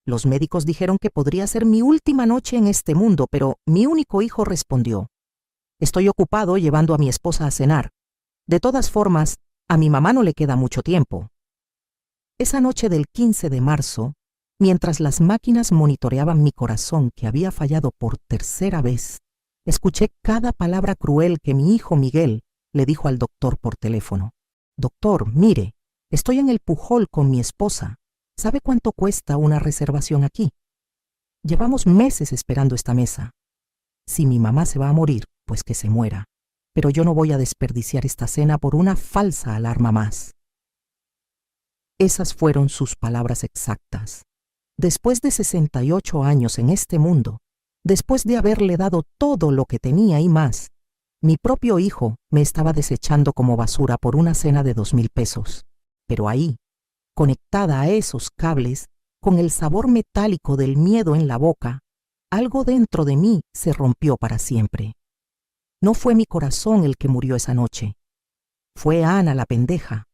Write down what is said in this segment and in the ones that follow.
Los médicos dijeron que podría ser mi última noche en este mundo, pero mi único hijo respondió: estoy ocupado llevando a mi esposa a cenar. De todas formas, a mi mamá no le queda mucho tiempo. Esa noche del 15 de marzo, mientras las máquinas monitoreaban mi corazón que había fallado por tercera vez, escuché cada palabra cruel que mi hijo Miguel le dijo al doctor por teléfono. Doctor, mire, estoy en el Pujol con mi esposa. ¿Sabe cuánto cuesta una reservación aquí? Llevamos meses esperando esta mesa. Si mi mamá se va a morir, pues que se muera. Pero yo no voy a desperdiciar esta cena por una falsa alarma más. Esas fueron sus palabras exactas. Después de 68 años en este mundo, después de haberle dado todo lo que tenía y más, mi propio hijo me estaba desechando como basura por una cena de 2,000 pesos. Pero ahí, conectada a esos cables, con el sabor metálico del miedo en la boca, algo dentro de mí se rompió para siempre. No fue mi corazón el que murió esa noche. Fue Ana la pendeja.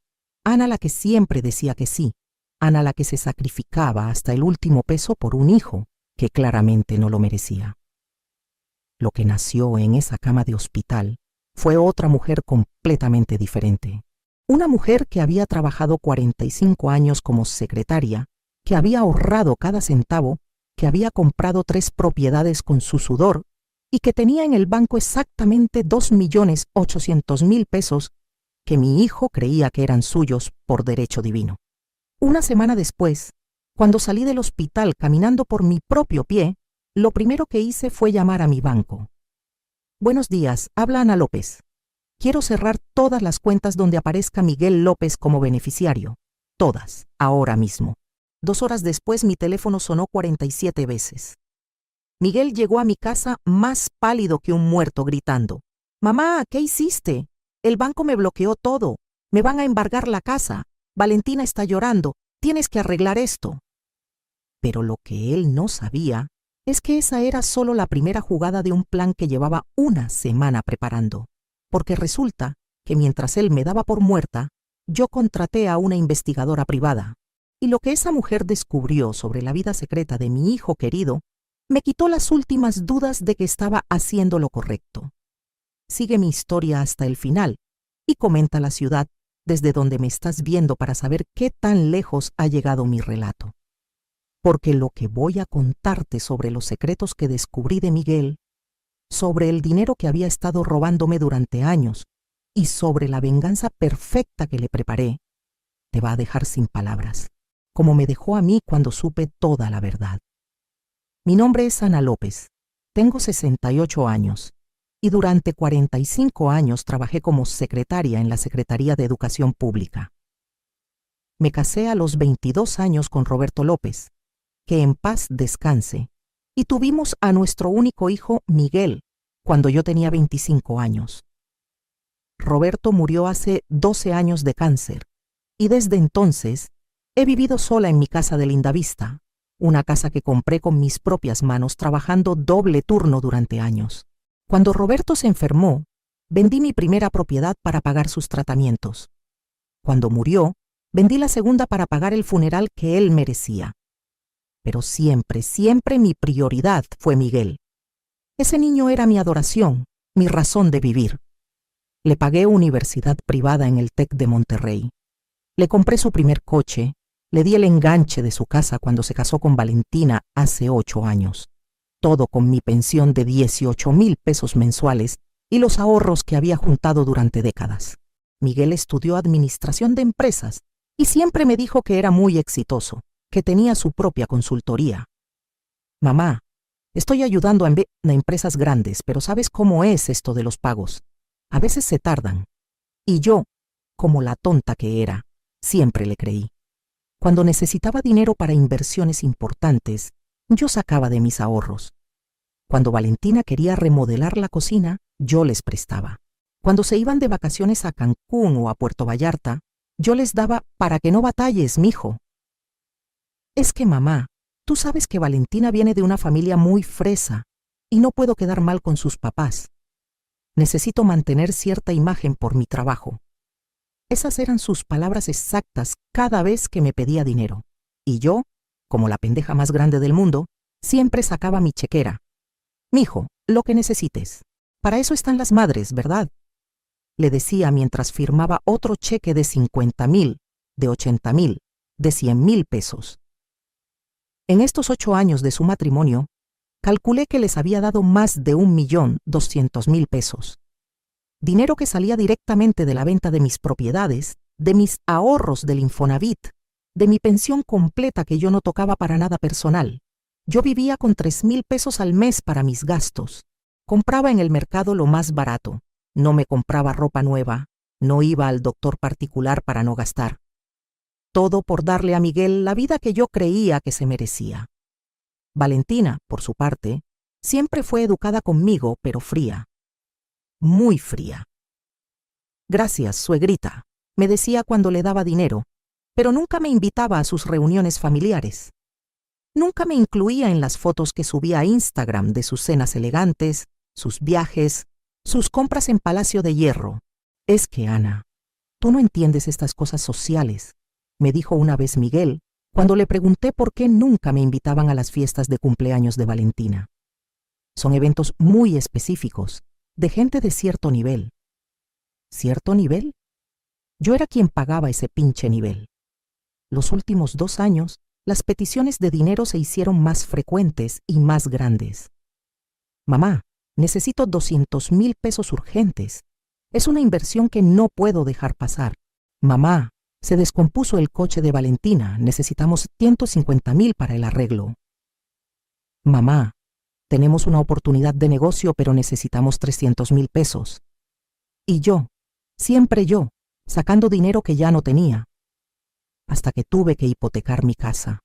Ana la que siempre decía que sí. Ana la que se sacrificaba hasta el último peso por un hijo que claramente no lo merecía. Lo que nació en esa cama de hospital fue otra mujer completamente diferente. Una mujer que había trabajado 45 años como secretaria, que había ahorrado cada centavo, que había comprado 3 propiedades con su sudor y que tenía en el banco exactamente 2,800,000 pesos que mi hijo creía que eran suyos por derecho divino. Una semana después, cuando salí del hospital caminando por mi propio pie, lo primero que hice fue llamar a mi banco. Buenos días, habla Ana López. Quiero cerrar todas las cuentas donde aparezca Miguel López como beneficiario. Todas, ahora mismo. 2 horas después mi teléfono sonó 47 veces. Miguel llegó a mi casa más pálido que un muerto, gritando: «Mamá, ¿qué hiciste? El banco me bloqueó todo. Me van a embargar la casa. Valentina está llorando. Tienes que arreglar esto». Pero lo que él no sabía es que esa era solo la primera jugada de un plan que llevaba una semana preparando. Porque resulta que mientras él me daba por muerta, yo contraté a una investigadora privada. Y lo que esa mujer descubrió sobre la vida secreta de mi hijo querido me quitó las últimas dudas de que estaba haciendo lo correcto. Sigue mi historia hasta el final y comenta la ciudad desde donde me estás viendo para saber qué tan lejos ha llegado mi relato. Porque lo que voy a contarte sobre los secretos que descubrí de Miguel, sobre el dinero que había estado robándome durante años y sobre la venganza perfecta que le preparé, te va a dejar sin palabras, como me dejó a mí cuando supe toda la verdad. Mi nombre es Ana López, tengo 68 años y durante 45 años trabajé como secretaria en la Secretaría de Educación Pública. Me casé a los 22 años con Roberto López, que en paz descanse, y tuvimos a nuestro único hijo, Miguel, cuando yo tenía 25 años. Roberto murió hace 12 años de cáncer, y desde entonces he vivido sola en mi casa de Lindavista, una casa que compré con mis propias manos trabajando doble turno durante años. Cuando Roberto se enfermó, vendí mi primera propiedad para pagar sus tratamientos. Cuando murió, vendí la segunda para pagar el funeral que él merecía. Pero siempre, siempre mi prioridad fue Miguel. Ese niño era mi adoración, mi razón de vivir. Le pagué universidad privada en el TEC de Monterrey. Le compré su primer coche, le di el enganche de su casa cuando se casó con Valentina hace 8 años. Todo con mi pensión de 18,000 pesos mensuales y los ahorros que había juntado durante décadas. Miguel estudió administración de empresas y siempre me dijo que era muy exitoso, que tenía su propia consultoría. Mamá, estoy ayudando a empresas grandes, pero ¿sabes cómo es esto de los pagos? A veces se tardan. Y yo, como la tonta que era, siempre le creí. Cuando necesitaba dinero para inversiones importantes, yo sacaba de mis ahorros. Cuando Valentina quería remodelar la cocina, yo les prestaba. Cuando se iban de vacaciones a Cancún o a Puerto Vallarta, yo les daba para que no batalles, mijo. Es que mamá, tú sabes que Valentina viene de una familia muy fresa y no puedo quedar mal con sus papás. Necesito mantener cierta imagen por mi trabajo. Esas eran sus palabras exactas cada vez que me pedía dinero. Y yo como la pendeja más grande del mundo, siempre sacaba mi chequera. «Mijo, lo que necesites. Para eso están las madres, ¿verdad?», le decía mientras firmaba otro cheque de 50,000, de 80,000, de 100,000 pesos. En estos 8 años de su matrimonio, calculé que les había dado más de 1,200,000 pesos. Dinero que salía directamente de la venta de mis propiedades, de mis ahorros del Infonavit, de mi pensión completa que yo no tocaba para nada personal. Yo vivía con 3,000 pesos al mes para mis gastos. Compraba en el mercado lo más barato. No me compraba ropa nueva. No iba al doctor particular para no gastar. Todo por darle a Miguel la vida que yo creía que se merecía. Valentina, por su parte, siempre fue educada conmigo, pero fría. Muy fría. «Gracias, suegrita», me decía cuando le daba dinero, pero nunca me invitaba a sus reuniones familiares. Nunca me incluía en las fotos que subía a Instagram de sus cenas elegantes, sus viajes, sus compras en Palacio de Hierro. «Es que, Ana, tú no entiendes estas cosas sociales», me dijo una vez Miguel cuando le pregunté por qué nunca me invitaban a las fiestas de cumpleaños de Valentina. «Son eventos muy específicos, de gente de cierto nivel». ¿Cierto nivel? Yo era quien pagaba ese pinche nivel. Los últimos 2 años, las peticiones de dinero se hicieron más frecuentes y más grandes. «Mamá, necesito 200,000 pesos urgentes. Es una inversión que no puedo dejar pasar. Mamá, se descompuso el coche de Valentina. Necesitamos 150,000 para el arreglo. Mamá, tenemos una oportunidad de negocio, pero necesitamos 300,000 pesos. Y yo, siempre yo, sacando dinero que ya no tenía. Hasta que tuve que hipotecar mi casa.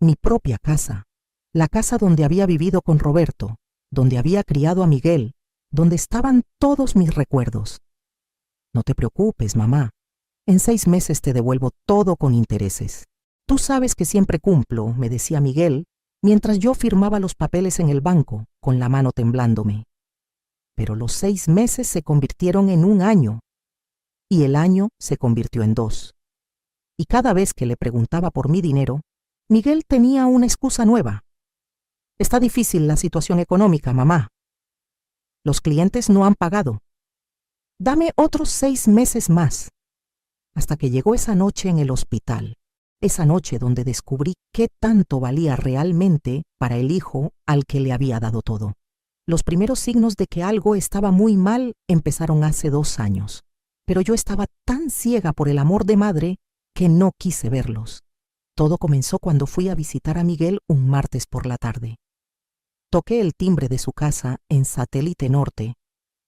Mi propia casa. La casa donde había vivido con Roberto, donde había criado a Miguel, donde estaban todos mis recuerdos. No te preocupes, mamá. En 6 meses te devuelvo todo con intereses. Tú sabes que siempre cumplo, me decía Miguel, mientras yo firmaba los papeles en el banco, con la mano temblándome. Pero los 6 meses se convirtieron en 1 año, y el año se convirtió en 2. Y cada vez que le preguntaba por mi dinero, Miguel tenía una excusa nueva. «Está difícil la situación económica, mamá. Los clientes no han pagado. Dame otros 6 meses más». Hasta que llegó esa noche en el hospital, esa noche donde descubrí qué tanto valía realmente para el hijo al que le había dado todo. Los primeros signos de que algo estaba muy mal empezaron hace 2 años, pero yo estaba tan ciega por el amor de madre que no quise verlos. Todo comenzó cuando fui a visitar a Miguel un martes por la tarde. Toqué el timbre de su casa en Satélite Norte,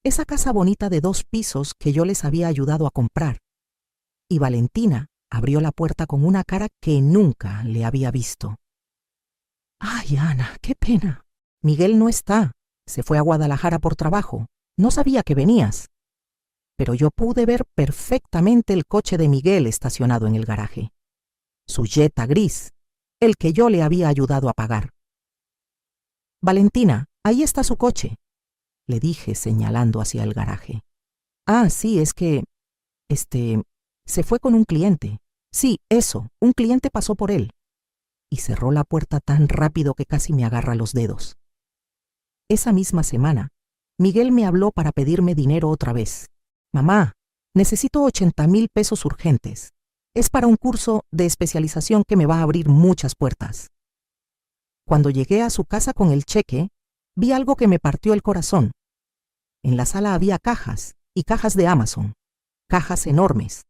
esa casa bonita de 2 pisos que yo les había ayudado a comprar. Y Valentina abrió la puerta con una cara que nunca le había visto. «Ay, Ana, qué pena. Miguel no está. Se fue a Guadalajara por trabajo. No sabía que venías». Pero yo pude ver perfectamente el coche de Miguel estacionado en el garaje. Su Jetta gris, el que yo le había ayudado a pagar. «Valentina, ahí está su coche», le dije señalando hacia el garaje. «Ah, sí, es que... se fue con un cliente. Sí, eso, un cliente pasó por él». Y cerró la puerta tan rápido que casi me agarra los dedos. Esa misma semana, Miguel me habló para pedirme dinero otra vez. «Mamá, necesito 80,000 pesos urgentes. Es para un curso de especialización que me va a abrir muchas puertas». Cuando llegué a su casa con el cheque, vi algo que me partió el corazón. En la sala había cajas y cajas de Amazon, cajas enormes.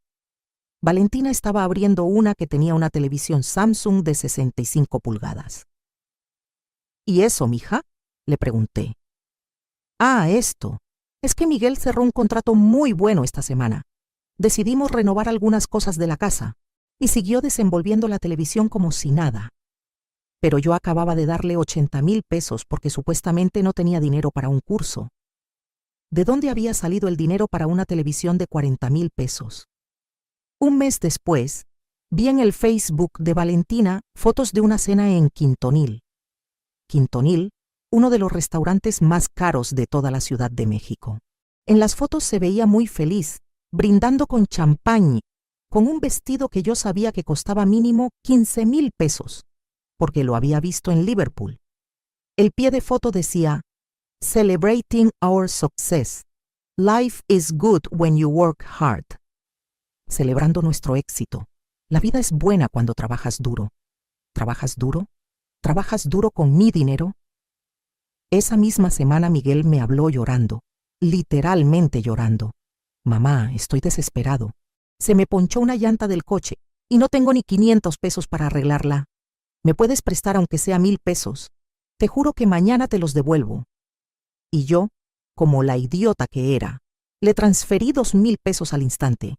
Valentina estaba abriendo una que tenía una televisión Samsung de 65 pulgadas. «¿Y eso, mija?», le pregunté. «Ah, esto. Es que Miguel cerró un contrato muy bueno esta semana. Decidimos renovar algunas cosas de la casa y siguió desenvolviendo la televisión como si nada. Pero yo acababa de darle 80,000 pesos porque supuestamente no tenía dinero para un curso. ¿De dónde había salido el dinero para una televisión de 40,000 pesos? Un mes después, vi en el Facebook de Valentina fotos de una cena en Quintonil. Quintonil, uno de los restaurantes más caros de toda la Ciudad de México. En las fotos se veía muy feliz, brindando con champán, con un vestido que yo sabía que costaba mínimo 15,000 pesos. porque lo había visto en Liverpool. El pie de foto decía, Celebrating our success. Life is good when you work hard. Celebrando nuestro éxito. La vida es buena cuando trabajas duro. ¿Trabajas duro? ¿Trabajas duro con mi dinero? Esa misma semana Miguel me habló llorando, literalmente llorando. Mamá, estoy desesperado. Se me ponchó una llanta del coche y no tengo ni 500 pesos para arreglarla. ¿Me puedes prestar aunque sea 1,000 pesos? Te juro que mañana te los devuelvo. Y yo, como la idiota que era, le transferí 2,000 pesos al instante.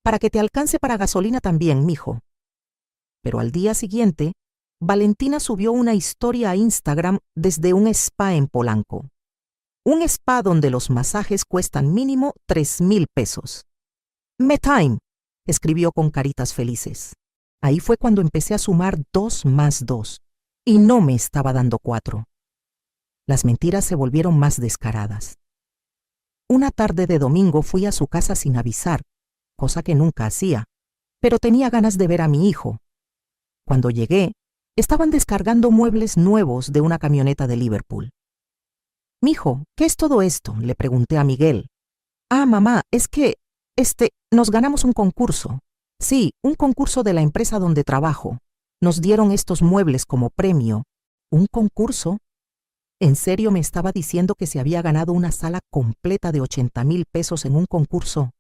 Para que te alcance para gasolina también, mijo. Pero al día siguiente, Valentina subió una historia a Instagram desde un spa en Polanco. Un spa donde los masajes cuestan mínimo 3,000 pesos. Me time, escribió con caritas felices. Ahí fue cuando empecé a sumar 2 más 2, y no me estaba dando 4. Las mentiras se volvieron más descaradas. Una tarde de domingo fui a su casa sin avisar, cosa que nunca hacía, pero tenía ganas de ver a mi hijo. Cuando llegué, estaban descargando muebles nuevos de una camioneta de Liverpool. «Mijo, ¿qué es todo esto?», le pregunté a Miguel. «Ah, mamá, es que, nos ganamos un concurso. Sí, un concurso de la empresa donde trabajo. Nos dieron estos muebles como premio». ¿Un concurso? ¿En serio me estaba diciendo que se había ganado una sala completa de 80,000 pesos en un concurso?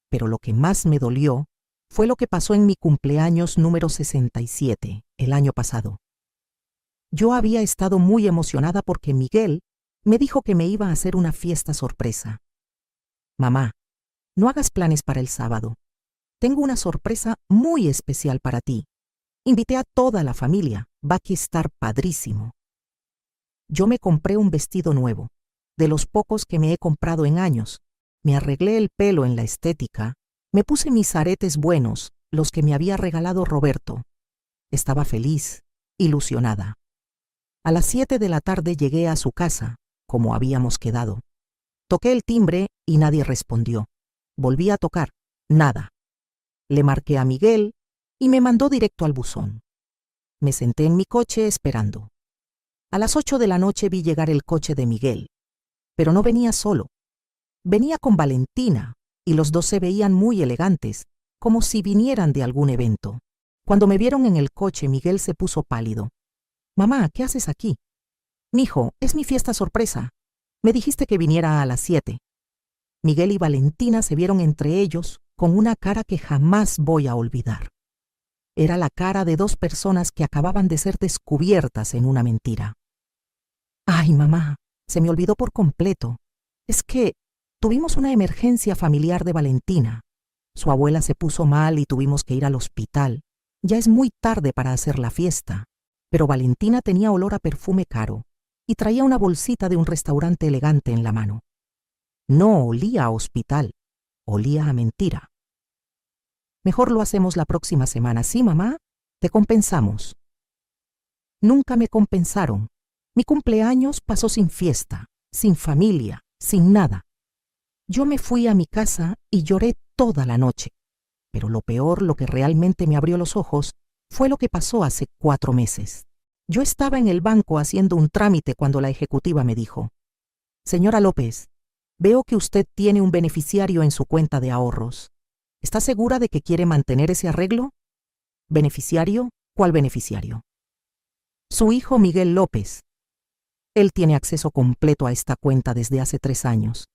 Pero lo que más me dolió fue lo que pasó en mi cumpleaños número 67, el año pasado. Yo había estado muy emocionada porque Miguel me dijo que me iba a hacer una fiesta sorpresa. «Mamá, no hagas planes para el sábado. Tengo una sorpresa muy especial para ti. Invité a toda la familia. Va a estar padrísimo». Yo me compré un vestido nuevo, de los pocos que me he comprado en años. Me arreglé el pelo en la estética. Me puse mis aretes buenos, los que me había regalado Roberto. Estaba feliz, ilusionada. A las 7 de la tarde llegué a su casa, como habíamos quedado. Toqué el timbre y nadie respondió. Volví a tocar, nada. Le marqué a Miguel y me mandó directo al buzón. Me senté en mi coche esperando. A las 8 de la noche vi llegar el coche de Miguel, pero no venía solo. Venía con Valentina, y los dos se veían muy elegantes, como si vinieran de algún evento. Cuando me vieron en el coche, Miguel se puso pálido. «Mamá, ¿qué haces aquí?» «Mijo, es mi fiesta sorpresa. Me dijiste que viniera a las 7. Miguel y Valentina se vieron entre ellos con una cara que jamás voy a olvidar. Era la cara de 2 personas que acababan de ser descubiertas en una mentira. «Ay, mamá, se me olvidó por completo. Es que tuvimos una emergencia familiar de Valentina. Su abuela se puso mal y tuvimos que ir al hospital. Ya es muy tarde para hacer la fiesta». Pero Valentina tenía olor a perfume caro y traía una bolsita de un restaurante elegante en la mano. No olía a hospital, olía a mentira. «Mejor lo hacemos la próxima semana, ¿sí, mamá? Te compensamos». Nunca me compensaron. Mi cumpleaños pasó sin fiesta, sin familia, sin nada. Yo me fui a mi casa y lloré toda la noche. Pero lo peor, lo que realmente me abrió los ojos, fue lo que pasó hace 4 meses. Yo estaba en el banco haciendo un trámite cuando la ejecutiva me dijo: «Señora López, veo que usted tiene un beneficiario en su cuenta de ahorros. ¿Está segura de que quiere mantener ese arreglo?» «¿Beneficiario? ¿Cuál beneficiario?» «Su hijo Miguel López. Él tiene acceso completo a esta cuenta desde hace 3 años.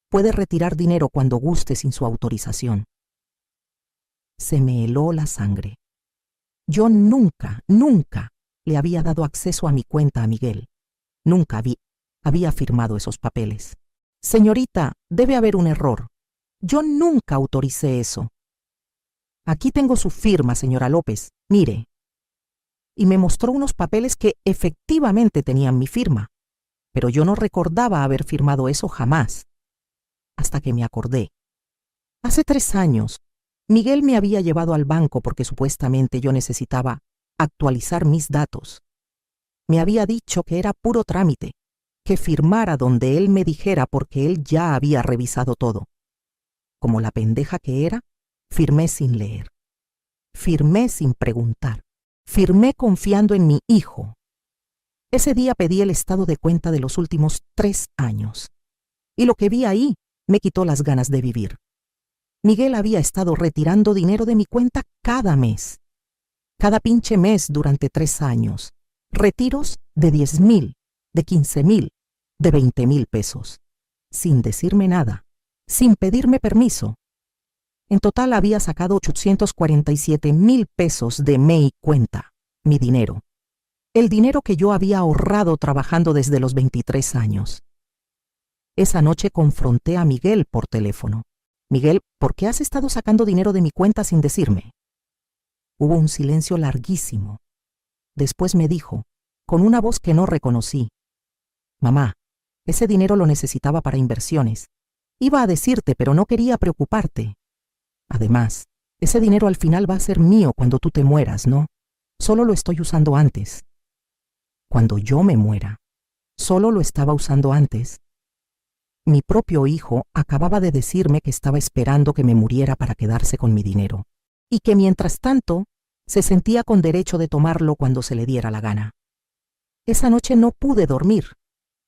Puede retirar dinero cuando guste sin su autorización». Se me heló la sangre. Yo nunca le había dado acceso a mi cuenta a Miguel. Nunca había firmado esos papeles. «Señorita, debe haber un error. Yo nunca autoricé eso. Aquí tengo su firma, señora López. Mire». Y me mostró unos papeles que efectivamente tenían mi firma, pero yo no recordaba haber firmado eso jamás. Hasta que me acordé. Hace 3 años, Miguel me había llevado al banco porque supuestamente yo necesitaba actualizar mis datos. Me había dicho que era puro trámite, que firmara donde él me dijera porque él ya había revisado todo. Como la pendeja que era, firmé sin leer. Firmé sin preguntar. Firmé confiando en mi hijo. Ese día pedí el estado de cuenta de los últimos 3 años. Y lo que vi ahí me quitó las ganas de vivir. Miguel había estado retirando dinero de mi cuenta cada mes. Cada pinche mes durante 3 años. Retiros de 10,000, de 15,000, de 20,000 pesos. Sin decirme nada, sin pedirme permiso. En total había sacado 847,000 pesos de mi cuenta, mi dinero. El dinero que yo había ahorrado trabajando desde los 23 años. Esa noche confronté a Miguel por teléfono. Miguel, ¿por qué has estado sacando dinero de mi cuenta sin decirme? Hubo un silencio larguísimo. Después me dijo, con una voz que no reconocí: mamá, ese dinero lo necesitaba para inversiones. Iba a decirte, pero no quería preocuparte. Además, ese dinero al final va a ser mío cuando tú te mueras, ¿no? Solo lo estoy usando antes. Cuando yo me muera, solo lo estaba usando antes. Mi propio hijo acababa de decirme que estaba esperando que me muriera para quedarse con mi dinero, y que mientras tanto se sentía con derecho de tomarlo cuando se le diera la gana. Esa noche no pude dormir.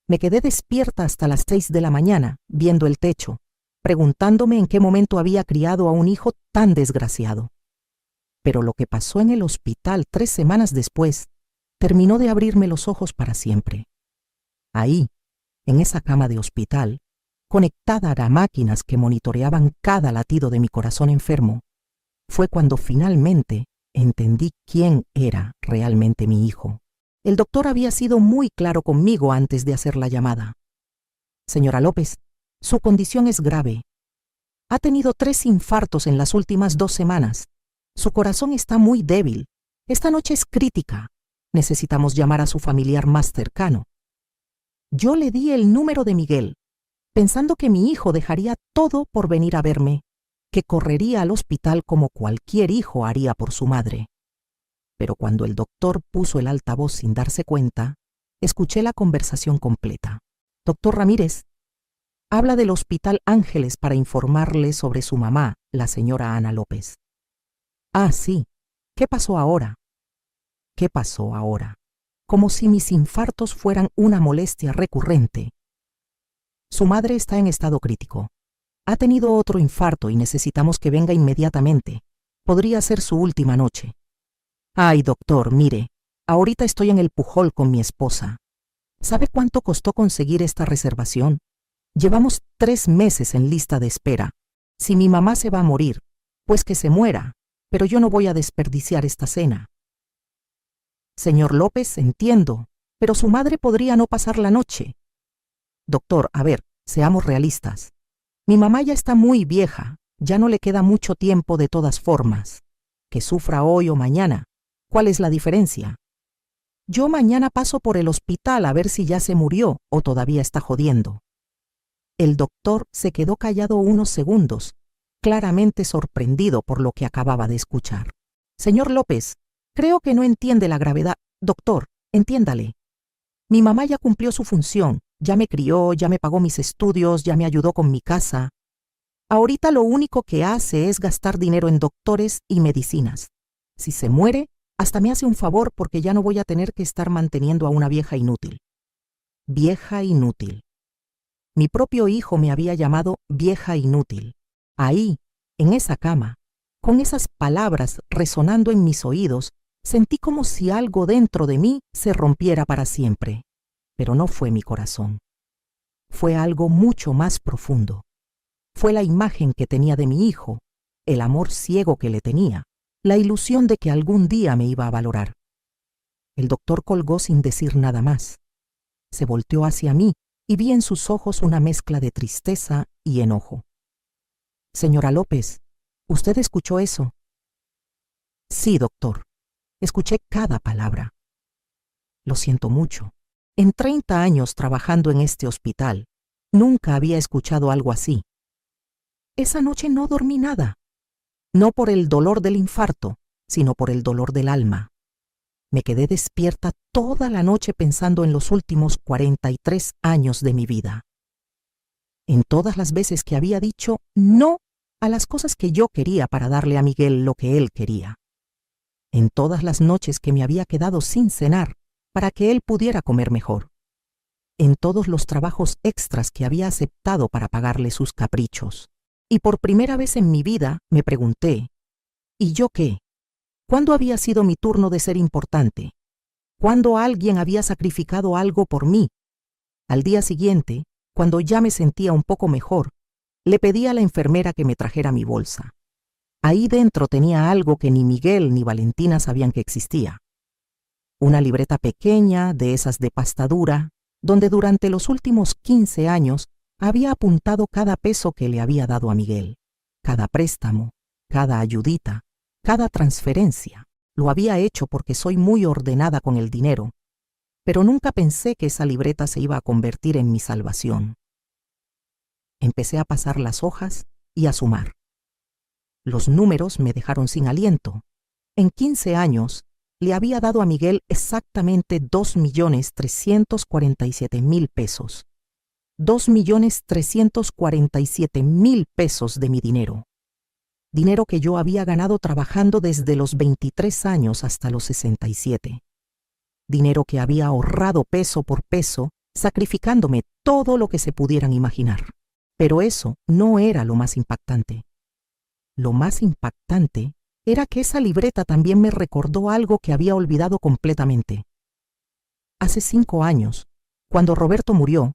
Me quedé despierta hasta las 6 de la mañana, viendo el techo, preguntándome en qué momento había criado a un hijo tan desgraciado. Pero lo que pasó en el hospital 3 semanas después terminó de abrirme los ojos para siempre. Ahí, en esa cama de hospital, conectada a máquinas que monitoreaban cada latido de mi corazón enfermo, fue cuando finalmente entendí quién era realmente mi hijo. El doctor había sido muy claro conmigo antes de hacer la llamada. Señora López, su condición es grave. Ha tenido 3 infartos en las últimas 2 semanas. Su corazón está muy débil. Esta noche es crítica. Necesitamos llamar a su familiar más cercano. Yo le di el número de Miguel, pensando que mi hijo dejaría todo por venir a verme, que correría al hospital como cualquier hijo haría por su madre. Pero cuando el doctor puso el altavoz sin darse cuenta, escuché la conversación completa. Doctor Ramírez, habla del Hospital Ángeles para informarle sobre su mamá, la señora Ana López. Ah, sí. ¿Qué pasó ahora? ¿Qué pasó ahora? Como si mis infartos fueran una molestia recurrente. Su madre está en estado crítico. Ha tenido otro infarto y necesitamos que venga inmediatamente. Podría ser su última noche. Ay, doctor, mire, ahorita estoy en el Pujol con mi esposa. ¿Sabe cuánto costó conseguir esta reservación? Llevamos 3 meses en lista de espera. Si mi mamá se va a morir, pues que se muera, pero yo no voy a desperdiciar esta cena. Señor López, entiendo, pero su madre podría no pasar la noche. Doctor, a ver, seamos realistas. Mi mamá ya está muy vieja, ya no le queda mucho tiempo de todas formas. Que sufra hoy o mañana, ¿cuál es la diferencia? Yo mañana paso por el hospital a ver si ya se murió o todavía está jodiendo. El doctor se quedó callado unos segundos, claramente sorprendido por lo que acababa de escuchar. Señor López, creo que no entiende la gravedad. Doctor, entiéndale. Mi mamá ya cumplió su función, ya me crió, ya me pagó mis estudios, ya me ayudó con mi casa. Ahorita lo único que hace es gastar dinero en doctores y medicinas. Si se muere, hasta me hace un favor porque ya no voy a tener que estar manteniendo a una vieja inútil. Vieja inútil. Mi propio hijo me había llamado vieja inútil. Ahí, en esa cama, con esas palabras resonando en mis oídos, sentí como si algo dentro de mí se rompiera para siempre. Pero no fue mi corazón. Fue algo mucho más profundo. Fue la imagen que tenía de mi hijo, el amor ciego que le tenía, la ilusión de que algún día me iba a valorar. El doctor colgó sin decir nada más. Se volteó hacia mí y vi en sus ojos una mezcla de tristeza y enojo. Señora López, ¿usted escuchó eso? Sí, doctor. Escuché cada palabra. Lo siento mucho. En 30 años trabajando en este hospital, nunca había escuchado algo así. Esa noche no dormí nada. No por el dolor del infarto, sino por el dolor del alma. Me quedé despierta toda la noche pensando en los últimos 43 años de mi vida. En todas las veces que había dicho no a las cosas que yo quería para darle a Miguel lo que él quería. en todas las noches que me había quedado sin cenar para que él pudiera comer mejor, en todos los trabajos extras que había aceptado para pagarle sus caprichos. Y por primera vez en mi vida me pregunté, ¿y yo qué? ¿Cuándo había sido mi turno de ser importante? ¿Cuándo alguien había sacrificado algo por mí? Al día siguiente, cuando ya me sentía un poco mejor, le pedí a la enfermera que me trajera mi bolsa. Ahí dentro tenía algo que ni Miguel ni Valentina sabían que existía. Una libreta pequeña, de esas de pasta dura, donde durante los últimos 15 años había apuntado cada peso que le había dado a Miguel, cada préstamo, cada ayudita, cada transferencia. Lo había hecho porque soy muy ordenada con el dinero, pero nunca pensé que esa libreta se iba a convertir en mi salvación. Empecé a pasar las hojas y a sumar. Los números me dejaron sin aliento. En 15 años le había dado a Miguel exactamente 2.347.000 pesos. 2.347.000 pesos de mi dinero. Dinero que yo había ganado trabajando desde los 23 años hasta los 67. Dinero que había ahorrado peso por peso, sacrificándome todo lo que se pudieran imaginar. Pero eso no era lo más impactante. Lo más impactante era que esa libreta también me recordó algo que había olvidado completamente. Hace 5 años, cuando Roberto murió,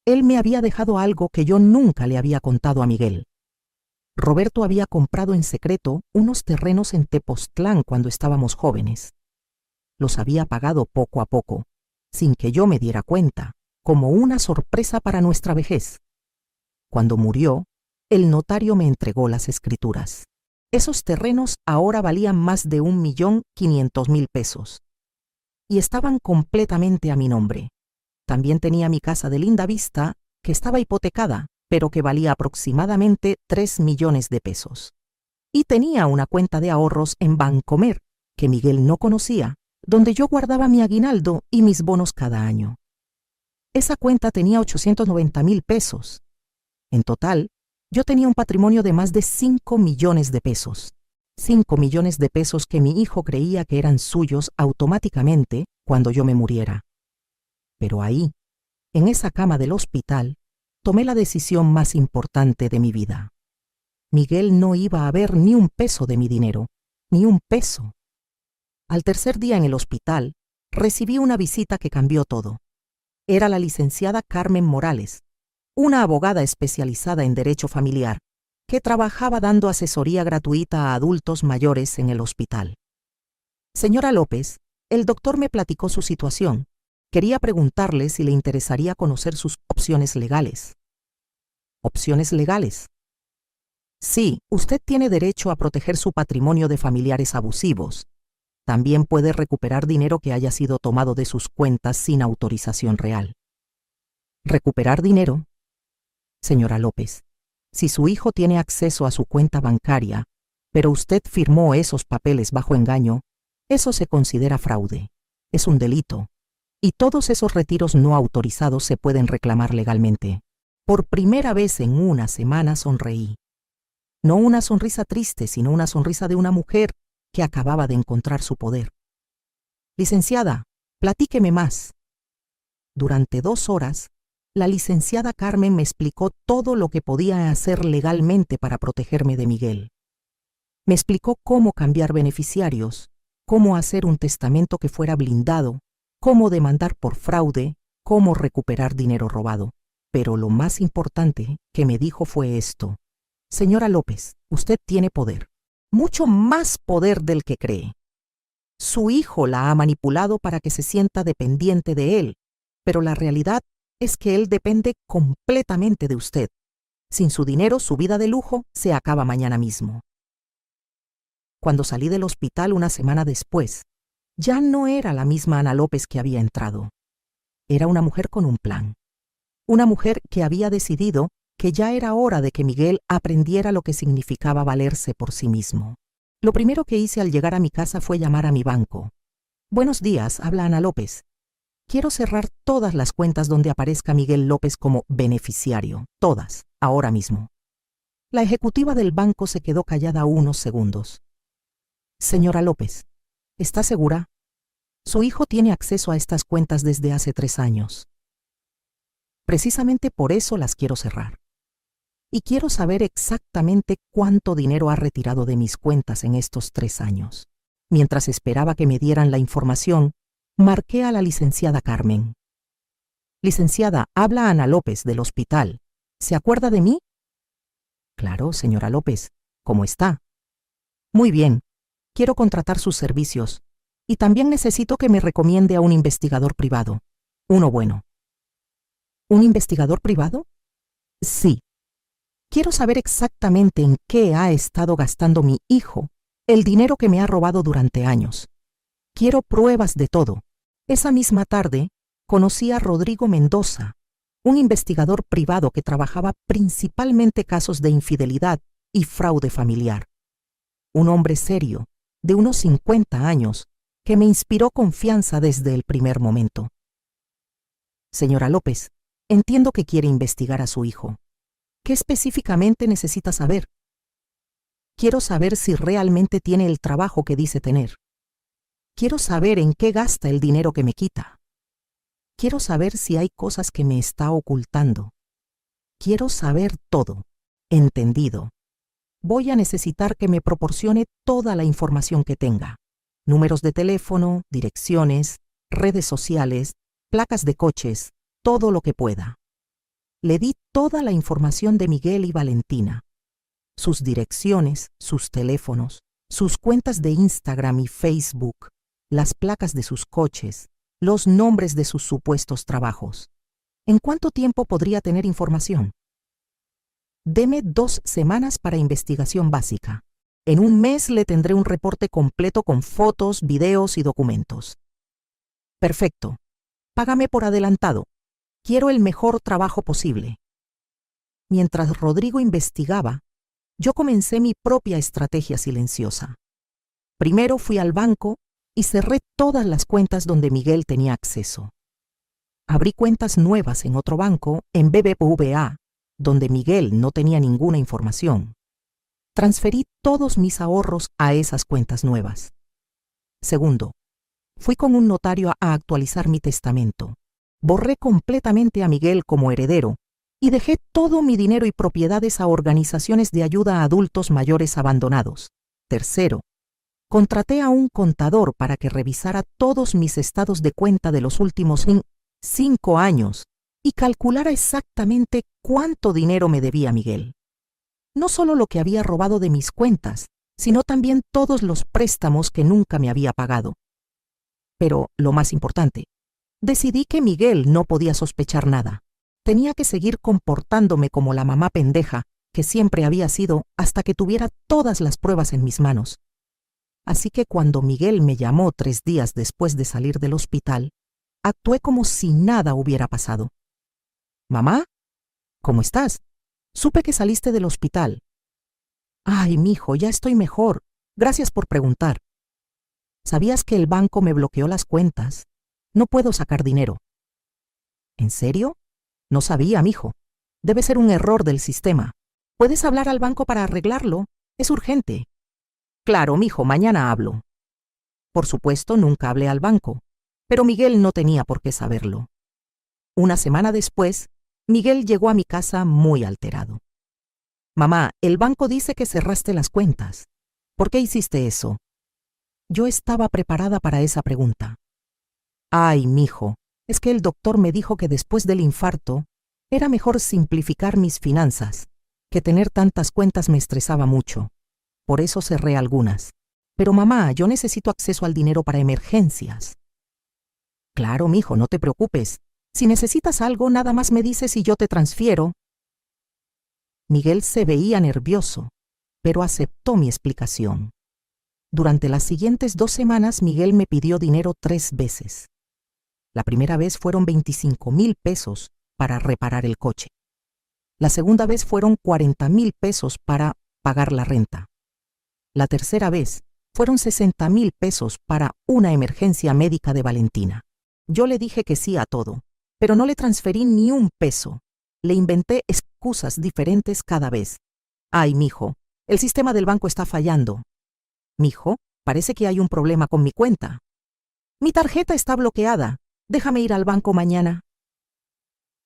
él me había dejado algo que yo nunca le había contado a Miguel. Roberto había comprado en secreto unos terrenos en Tepoztlán cuando estábamos jóvenes. Los había pagado poco a poco, sin que yo me diera cuenta, como una sorpresa para nuestra vejez. Cuando murió, el notario me entregó las escrituras. Esos terrenos ahora valían más de 1.500.000 pesos. Y estaban completamente a mi nombre. También tenía mi casa de linda vista, que estaba hipotecada, pero que valía aproximadamente 3 millones de pesos. Y tenía una cuenta de ahorros en Bancomer, que Miguel no conocía, donde yo guardaba mi aguinaldo y mis bonos cada año. Esa cuenta tenía 890.000 pesos. En total, yo tenía un patrimonio de más de 5 millones de pesos. 5 millones de pesos que mi hijo creía que eran suyos automáticamente cuando yo me muriera. Pero ahí, en esa cama del hospital, tomé la decisión más importante de mi vida. Miguel no iba a ver ni un peso de mi dinero, ni un peso. Al tercer día en el hospital, recibí una visita que cambió todo. Era la licenciada Carmen Morales, una abogada especializada en derecho familiar, que trabajaba dando asesoría gratuita a adultos mayores en el hospital. Señora López, el doctor me platicó su situación. Quería preguntarle si le interesaría conocer sus opciones legales. ¿Opciones legales? Sí, usted tiene derecho a proteger su patrimonio de familiares abusivos. También puede recuperar dinero que haya sido tomado de sus cuentas sin autorización real. ¿Recuperar dinero? Señora López, si su hijo tiene acceso a su cuenta bancaria, pero usted firmó esos papeles bajo engaño, eso se considera fraude. Es un delito. Y todos esos retiros no autorizados se pueden reclamar legalmente. Por primera vez en una semana sonreí. No una sonrisa triste, sino una sonrisa de una mujer que acababa de encontrar su poder. Licenciada, platíqueme más. Durante 2 horas, la licenciada Carmen me explicó todo lo que podía hacer legalmente para protegerme de Miguel. Me explicó cómo cambiar beneficiarios, cómo hacer un testamento que fuera blindado, cómo demandar por fraude, cómo recuperar dinero robado. Pero lo más importante que me dijo fue esto. Señora López, usted tiene poder, mucho más poder del que cree. Su hijo la ha manipulado para que se sienta dependiente de él, pero la realidad es que él depende completamente de usted. Sin su dinero, su vida de lujo se acaba mañana mismo. Cuando salí del hospital una semana después, ya no era la misma Ana López que había entrado. Era una mujer con un plan. Una mujer que había decidido que ya era hora de que Miguel aprendiera lo que significaba valerse por sí mismo. Lo primero que hice al llegar a mi casa fue llamar a mi banco. Buenos días, habla Ana López. Quiero cerrar todas las cuentas donde aparezca Miguel López como beneficiario. Todas, ahora mismo. La ejecutiva del banco se quedó callada unos segundos. Señora López, ¿Está segura? Su hijo tiene acceso a estas cuentas desde hace 3 años. Precisamente por eso las quiero cerrar. Y quiero saber exactamente cuánto dinero ha retirado de mis cuentas en estos 3 años. Mientras esperaba que me dieran la información, marqué a la licenciada Carmen. Licenciada, habla Ana López del hospital. ¿Se acuerda de mí? Claro, señora López. ¿Cómo está? Muy bien. Quiero contratar sus servicios. Y también necesito que me recomiende a un investigador privado. Uno bueno. ¿Un investigador privado? Sí. Quiero saber exactamente en qué ha estado gastando mi hijo el dinero que me ha robado durante años. Quiero pruebas de todo. Esa misma tarde, conocí a Rodrigo Mendoza, un investigador privado que trabajaba principalmente casos de infidelidad y fraude familiar. Un hombre serio, de unos 50 años, que me inspiró confianza desde el primer momento. Señora López, entiendo que quiere investigar a su hijo. ¿Qué específicamente necesita saber? Quiero saber si realmente tiene el trabajo que dice tener. Quiero saber en qué gasta el dinero que me quita. Quiero saber si hay cosas que me está ocultando. Quiero saber todo. Entendido. Voy a necesitar que me proporcione toda la información que tenga. Números de teléfono, direcciones, redes sociales, placas de coches, todo lo que pueda. Le di toda la información de Miguel y Valentina. Sus direcciones, sus teléfonos, sus cuentas de Instagram y Facebook, las placas de sus coches, los nombres de sus supuestos trabajos. ¿En cuánto tiempo podría tener información? Deme 2 semanas para investigación básica. En un mes le tendré un reporte completo con fotos, videos y documentos. Perfecto. Págame por adelantado. Quiero el mejor trabajo posible. Mientras Rodrigo investigaba, yo comencé mi propia estrategia silenciosa. Primero fui al banco y cerré todas las cuentas donde Miguel tenía acceso. Abrí cuentas nuevas en otro banco, en BBVA, donde Miguel no tenía ninguna información. Transferí todos mis ahorros a esas cuentas nuevas. Segundo, fui con un notario a actualizar mi testamento. Borré completamente a Miguel como heredero y dejé todo mi dinero y propiedades a organizaciones de ayuda a adultos mayores abandonados. Tercero, contraté a un contador para que revisara todos mis estados de cuenta de los últimos 5 años y calculara exactamente cuánto dinero me debía Miguel. No solo lo que había robado de mis cuentas, sino también todos los préstamos que nunca me había pagado. Pero, lo más importante, decidí que Miguel no podía sospechar nada. Tenía que seguir comportándome como la mamá pendeja que siempre había sido hasta que tuviera todas las pruebas en mis manos. Así que cuando Miguel me llamó 3 días después de salir del hospital, actué como si nada hubiera pasado. «Mamá, ¿cómo estás? Supe que saliste del hospital». «Ay, mijo, ya estoy mejor. Gracias por preguntar. ¿Sabías que el banco me bloqueó las cuentas? No puedo sacar dinero». «¿En serio? No sabía, mijo. Debe ser un error del sistema. ¿Puedes hablar al banco para arreglarlo? Es urgente». «Claro, mijo, mañana hablo». Por supuesto, nunca hablé al banco, pero Miguel no tenía por qué saberlo. Una semana después, Miguel llegó a mi casa muy alterado. «Mamá, el banco dice que cerraste las cuentas. ¿Por qué hiciste eso?» Yo estaba preparada para esa pregunta. «Ay, mijo, es que el doctor me dijo que después del infarto era mejor simplificar mis finanzas, que tener tantas cuentas me estresaba mucho. Por eso cerré algunas. Pero mamá, yo necesito acceso al dinero para emergencias». «Claro, mijo, no te preocupes. Si necesitas algo, nada más me dices y yo te transfiero». Miguel se veía nervioso, pero aceptó mi explicación. Durante las siguientes 2 semanas, Miguel me pidió dinero 3 veces. La primera vez fueron 25,000 pesos para reparar el coche. La segunda vez fueron 40,000 pesos para pagar la renta. La tercera vez fueron 60,000 pesos para una emergencia médica de Valentina. Yo le dije que sí a todo, pero no le transferí ni un peso. Le inventé excusas diferentes cada vez. «Ay, mijo, el sistema del banco está fallando». «¿Mijo? Parece que hay un problema con mi cuenta. Mi tarjeta está bloqueada. Déjame ir al banco mañana.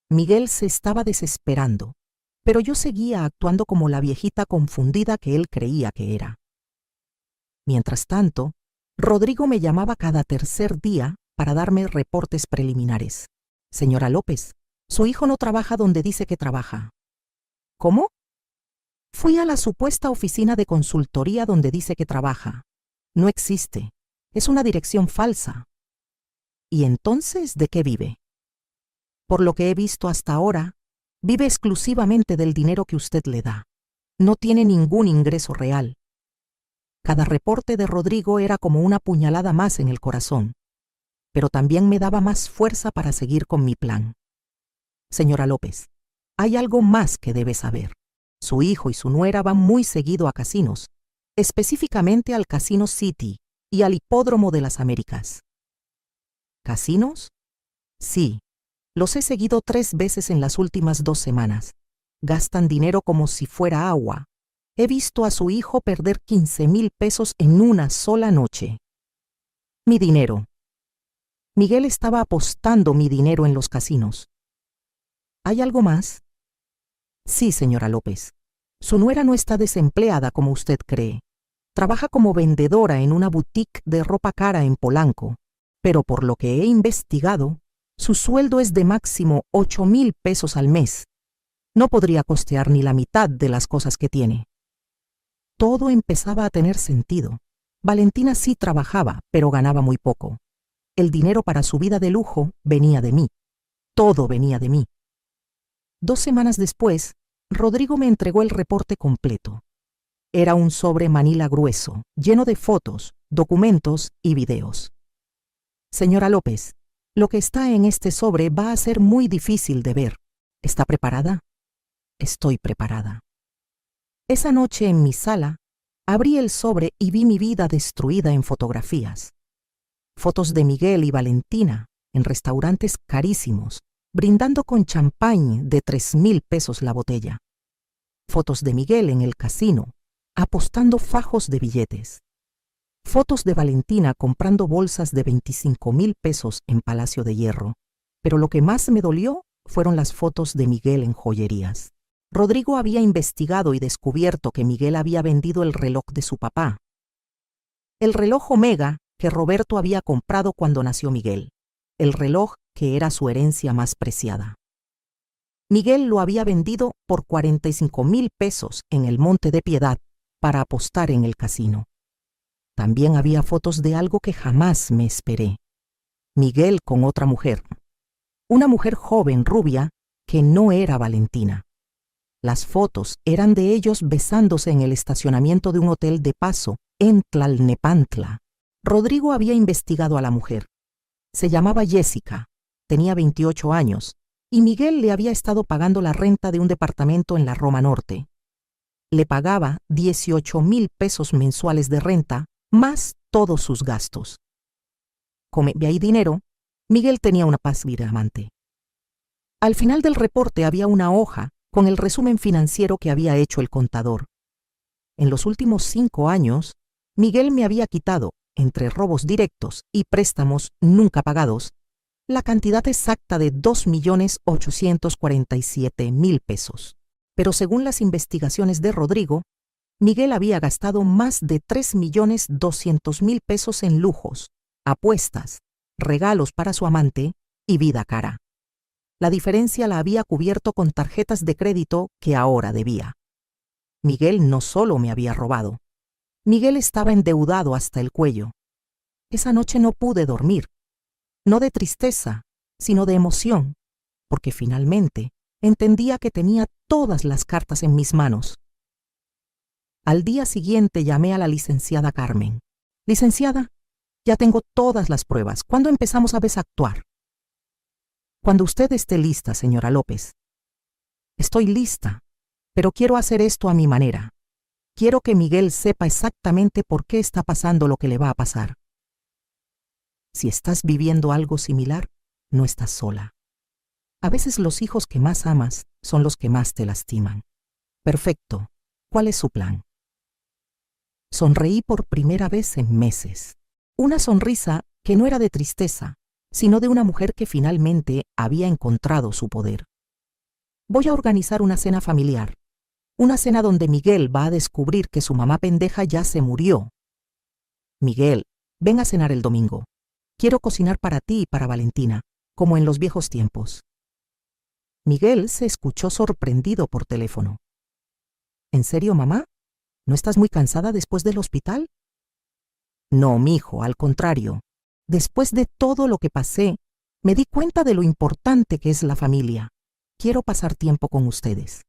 Miguel se estaba desesperando, pero yo seguía actuando como la viejita confundida que él creía que era. Mientras tanto, Rodrigo me llamaba cada tercer día para darme reportes preliminares. Señora López, su hijo no trabaja donde dice que trabaja. ¿Cómo? Fui a la supuesta oficina de consultoría donde dice que trabaja. No existe. Es una dirección falsa. ¿Y entonces de qué vive? Por lo que he visto hasta ahora, vive exclusivamente del dinero que usted le da. No tiene ningún ingreso real. Cada reporte de Rodrigo era como una puñalada más en el corazón, pero también me daba más fuerza para seguir con mi plan. Señora López, hay algo más que debe saber. Su hijo y su nuera van muy seguido a casinos, específicamente al Casino City y al Hipódromo de las Américas. ¿Casinos? Sí, los he seguido 3 veces en las últimas 2 semanas. Gastan dinero como si fuera agua. He visto a su hijo perder 15,000 pesos en una sola noche. Mi dinero. Miguel estaba apostando mi dinero en los casinos. ¿Hay algo más? Sí, señora López. Su nuera no está desempleada como usted cree. Trabaja como vendedora en una boutique de ropa cara en Polanco, pero por lo que he investigado, su sueldo es de máximo 8,000 pesos al mes. No podría costear ni la mitad de las cosas que tiene. Todo empezaba a tener sentido. Valentina sí trabajaba, pero ganaba muy poco. El dinero para su vida de lujo venía de mí. Todo venía de mí. 2 semanas después, Rodrigo me entregó el reporte completo. Era un sobre manila grueso, lleno de fotos, documentos y videos. Señora López, lo que está en este sobre va a ser muy difícil de ver. ¿Está preparada? Estoy preparada. Esa noche en mi sala, abrí el sobre y vi mi vida destruida en fotografías. Fotos de Miguel y Valentina en restaurantes carísimos, brindando con champán de 3,000 pesos la botella. Fotos de Miguel en el casino, apostando fajos de billetes. Fotos de Valentina comprando bolsas de 25,000 pesos en Palacio de Hierro. Pero lo que más me dolió fueron las fotos de Miguel en joyerías. Rodrigo había investigado y descubierto que Miguel había vendido el reloj de su papá. El reloj Omega que Roberto había comprado cuando nació Miguel. El reloj que era su herencia más preciada. Miguel lo había vendido por 45,000 pesos en el Monte de Piedad para apostar en el casino. También había fotos de algo que jamás me esperé. Miguel con otra mujer. Una mujer joven, rubia, que no era Valentina. Las fotos eran de ellos besándose en el estacionamiento de un hotel de paso en Tlalnepantla. Rodrigo había investigado a la mujer. Se llamaba Jessica, tenía 28 años, y Miguel le había estado pagando la renta de un departamento en la Roma Norte. Le pagaba 18,000 pesos mensuales de renta, más todos sus gastos. Como había dinero, Miguel tenía una paz diamante. Al final del reporte había una hoja con el resumen financiero que había hecho el contador. En los últimos 5 años, Miguel me había quitado, entre robos directos y préstamos nunca pagados, la cantidad exacta de 2,847,000 pesos. Pero según las investigaciones de Rodrigo, Miguel había gastado más de 3,200,000 pesos en lujos, apuestas, regalos para su amante y vida cara. La diferencia la había cubierto con tarjetas de crédito que ahora debía. Miguel no solo me había robado. Miguel estaba endeudado hasta el cuello. Esa noche no pude dormir, no de tristeza, sino de emoción, porque finalmente entendía que tenía todas las cartas en mis manos. Al día siguiente llamé a la licenciada Carmen. Licenciada, ya tengo todas las pruebas. ¿Cuándo empezamos a desactuar? Cuando usted esté lista, señora López. Estoy lista, pero quiero hacer esto a mi manera. Quiero que Miguel sepa exactamente por qué está pasando lo que le va a pasar. Si estás viviendo algo similar, no estás sola. A veces los hijos que más amas son los que más te lastiman. Perfecto. ¿Cuál es su plan? Sonreí por primera vez en meses. Una sonrisa que no era de tristeza, sino de una mujer que finalmente había encontrado su poder. Voy a organizar una cena familiar. Una cena donde Miguel va a descubrir que su mamá pendeja ya se murió. Miguel, ven a cenar el domingo. Quiero cocinar para ti y para Valentina, como en los viejos tiempos. Miguel se escuchó sorprendido por teléfono. ¿En serio, mamá? ¿No estás muy cansada después del hospital? No, mijo, al contrario. Después de todo lo que pasé, me di cuenta de lo importante que es la familia. Quiero pasar tiempo con ustedes.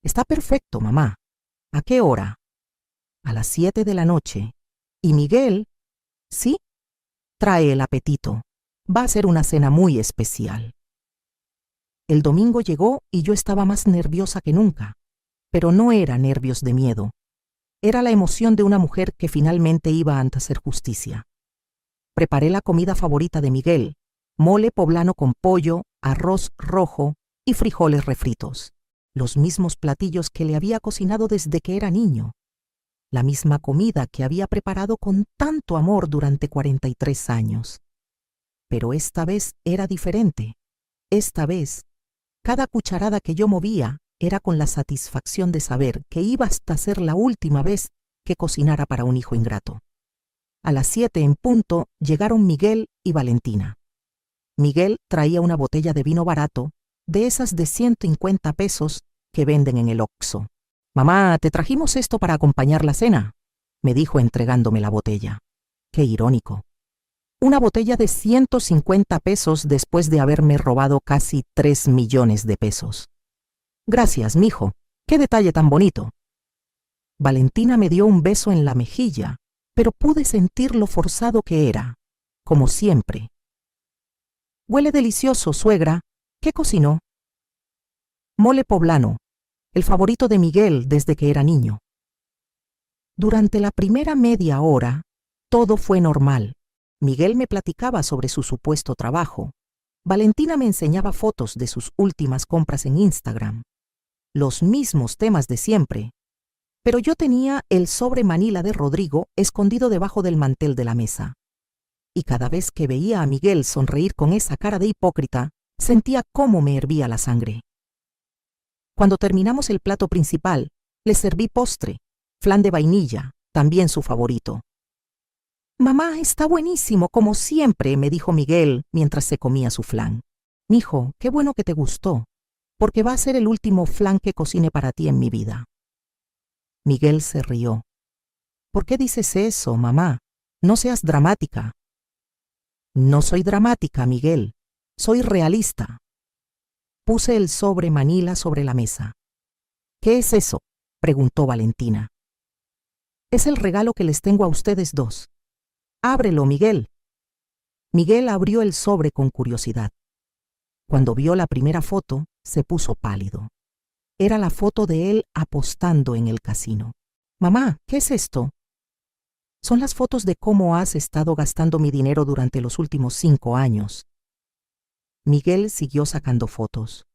Está perfecto, mamá. ¿A qué hora? A las 7 de la noche. ¿Y Miguel? Sí, trae el apetito. Va a ser una cena muy especial. El domingo llegó y yo estaba más nerviosa que nunca. Pero no era nervios de miedo. Era la emoción de una mujer que finalmente iba a hacer justicia. Preparé la comida favorita de Miguel: mole poblano con pollo, arroz rojo y frijoles refritos. Los mismos platillos que le había cocinado desde que era niño. La misma comida que había preparado con tanto amor durante 43 años. Pero esta vez era diferente. Esta vez, cada cucharada que yo movía era con la satisfacción de saber que iba hasta ser la última vez que cocinara para un hijo ingrato. A las 7 en punto llegaron Miguel y Valentina. Miguel traía una botella de vino barato, de esas de 150 pesos que venden en el Oxxo. «Mamá, te trajimos esto para acompañar la cena», me dijo entregándome la botella. Qué irónico. Una botella de 150 pesos después de haberme robado casi 3 millones de pesos. «Gracias, mijo. Qué detalle tan bonito». Valentina me dio un beso en la mejilla, pero pude sentir lo forzado que era, como siempre. «Huele delicioso, suegra. ¿Qué cocinó?» «Mole poblano, el favorito de Miguel desde que era niño». Durante la primera media hora, todo fue normal. Miguel me platicaba sobre su supuesto trabajo. Valentina me enseñaba fotos de sus últimas compras en Instagram. Los mismos temas de siempre. Pero yo tenía el sobre Manila de Rodrigo escondido debajo del mantel de la mesa. Y cada vez que veía a Miguel sonreír con esa cara de hipócrita, sentía cómo me hervía la sangre. Cuando terminamos el plato principal, le serví postre, flan de vainilla, también su favorito. «Mamá, está buenísimo, como siempre», me dijo Miguel mientras se comía su flan. «Mijo, qué bueno que te gustó, porque va a ser el último flan que cocine para ti en mi vida». Miguel se rió. «¿Por qué dices eso, mamá? No seas dramática». «No soy dramática, Miguel. Soy realista». Puse el sobre Manila sobre la mesa. «¿Qué es eso?», preguntó Valentina. «Es el regalo que les tengo a ustedes dos». «Ábrelo, Miguel». Miguel abrió el sobre con curiosidad. Cuando vio la primera foto, se puso pálido. Era la foto de él apostando en el casino. «Mamá, ¿qué es esto?» «Son las fotos de cómo has estado gastando mi dinero durante los últimos 5 años». Miguel siguió sacando fotos.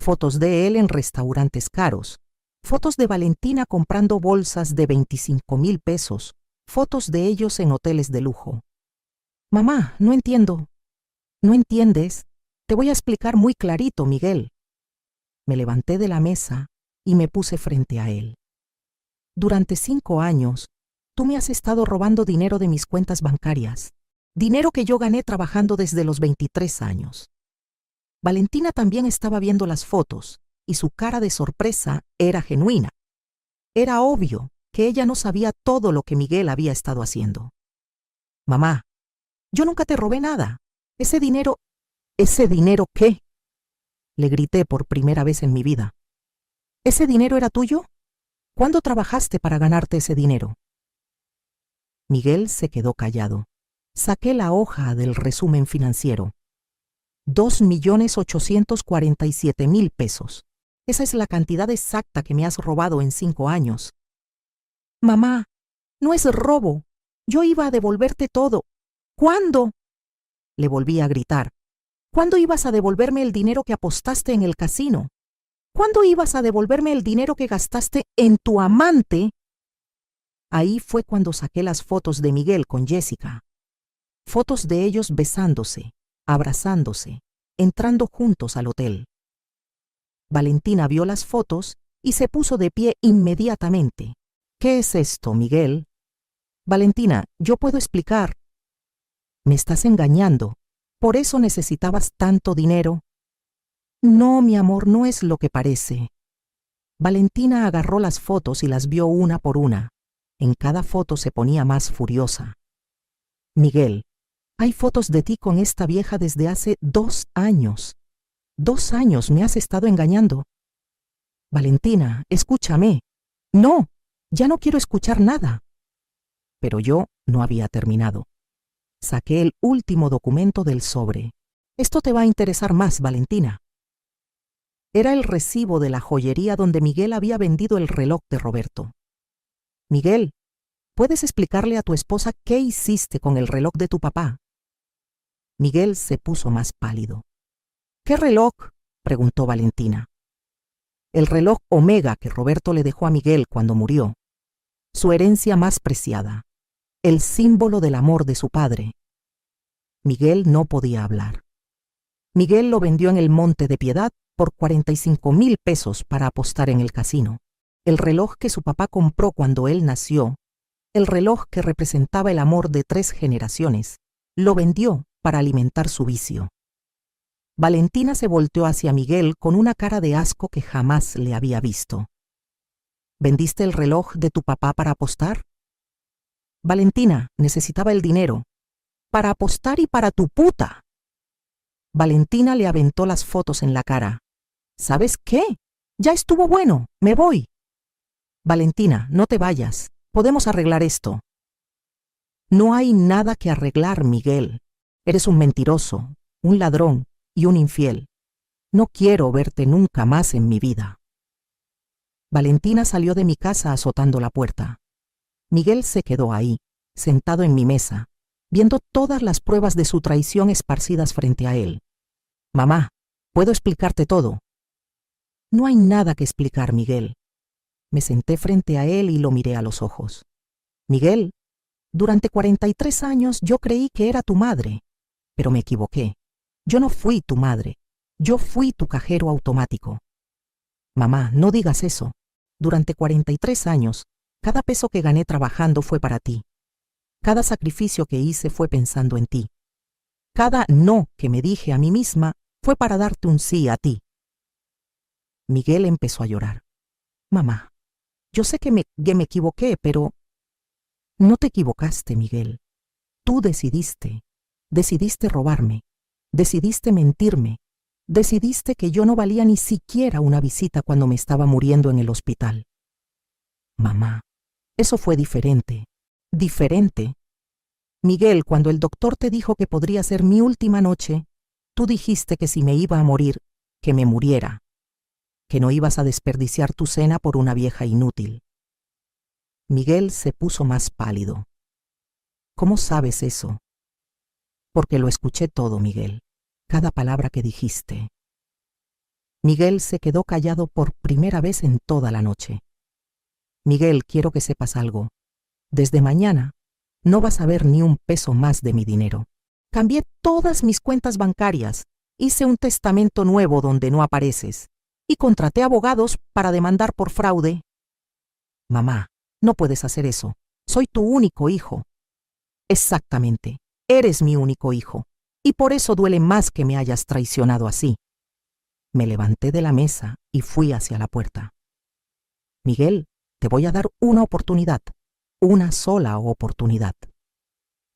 Fotos de él en restaurantes caros. Fotos de Valentina comprando bolsas de 25,000 pesos. Fotos de ellos en hoteles de lujo. «Mamá, no entiendo». «¿No entiendes? Te voy a explicar muy clarito, Miguel». Me levanté de la mesa y me puse frente a él. «Durante 5 años, tú me has estado robando dinero de mis cuentas bancarias. Dinero que yo gané trabajando desde los 23 años». Valentina también estaba viendo las fotos y su cara de sorpresa era genuina. Era obvio que ella no sabía todo lo que Miguel había estado haciendo. «Mamá, yo nunca te robé nada. Ese dinero qué?» Le grité por primera vez en mi vida. «¿Ese dinero era tuyo? ¿Cuándo trabajaste para ganarte ese dinero?» Miguel se quedó callado. Saqué la hoja del resumen financiero. 2,847,000 pesos. Esa es la cantidad exacta que me has robado en 5 años. «Mamá, no es robo. Yo iba a devolverte todo». «¿Cuándo?», le volví a gritar. «¿Cuándo ibas a devolverme el dinero que apostaste en el casino? ¿Cuándo ibas a devolverme el dinero que gastaste en tu amante?» Ahí fue cuando saqué las fotos de Miguel con Jessica. Fotos de ellos besándose, abrazándose, entrando juntos al hotel. Valentina vio las fotos y se puso de pie inmediatamente. ¿Qué es esto, Miguel? Valentina, yo puedo explicar. Me estás engañando. ¿Por eso necesitabas tanto dinero? No, mi amor, no es lo que parece. Valentina agarró las fotos y las vio una por una. En cada foto se ponía más furiosa. Miguel, hay fotos de ti con esta vieja desde hace 2 años. 2 años me has estado engañando. Valentina, escúchame. No, ya no quiero escuchar nada. Pero yo no había terminado. Saqué el último documento del sobre. Esto te va a interesar más, Valentina. Era el recibo de la joyería donde Miguel había vendido el reloj de Roberto. Miguel, ¿puedes explicarle a tu esposa qué hiciste con el reloj de tu papá? Miguel se puso más pálido. ¿Qué reloj?, preguntó Valentina. El reloj Omega que Roberto le dejó a Miguel cuando murió. Su herencia más preciada. El símbolo del amor de su padre. Miguel no podía hablar. Miguel lo vendió en el Monte de Piedad por 45,000 pesos para apostar en el casino. El reloj que su papá compró cuando él nació, el reloj que representaba el amor de 3 generaciones, lo vendió para alimentar su vicio. Valentina se volteó hacia Miguel con una cara de asco que jamás le había visto. ¿Vendiste el reloj de tu papá para apostar? Valentina, necesitaba el dinero. Para apostar y para tu puta. Valentina le aventó las fotos en la cara. ¿Sabes qué? Ya estuvo bueno, me voy. Valentina, no te vayas. Podemos arreglar esto. No hay nada que arreglar, Miguel. Eres un mentiroso, un ladrón y un infiel. No quiero verte nunca más en mi vida. Valentina salió de mi casa azotando la puerta. Miguel se quedó ahí, sentado en mi mesa, viendo todas las pruebas de su traición esparcidas frente a él. Mamá, ¿puedo explicarte todo? No hay nada que explicar, Miguel. Me senté frente a él y lo miré a los ojos. Miguel, durante 43 años yo creí que era tu madre, pero me equivoqué. Yo no fui tu madre, yo fui tu cajero automático. Mamá, no digas eso. Durante 43 años, cada peso que gané trabajando fue para ti. Cada sacrificio que hice fue pensando en ti. Cada no que me dije a mí misma fue para darte un sí a ti. Miguel empezó a llorar. Mamá, yo sé que me equivoqué, pero... No te equivocaste, Miguel. Tú decidiste robarme, decidiste mentirme, decidiste que yo no valía ni siquiera una visita cuando me estaba muriendo en el hospital. Mamá, eso fue diferente. Diferente. Miguel, cuando el doctor te dijo que podría ser mi última noche, tú dijiste que si me iba a morir, que me muriera, que no ibas a desperdiciar tu cena por una vieja inútil. Miguel se puso más pálido. ¿Cómo sabes eso? Porque lo escuché todo, Miguel, cada palabra que dijiste. Miguel se quedó callado por primera vez en toda la noche. Miguel, quiero que sepas algo. Desde mañana no vas a ver ni un peso más de mi dinero. Cambié todas mis cuentas bancarias, hice un testamento nuevo donde no apareces y contraté abogados para demandar por fraude. Mamá, no puedes hacer eso. Soy tu único hijo. Exactamente, eres mi único hijo, y por eso duele más que me hayas traicionado así. Me levanté de la mesa y fui hacia la puerta. Miguel, te voy a dar una oportunidad, una sola oportunidad.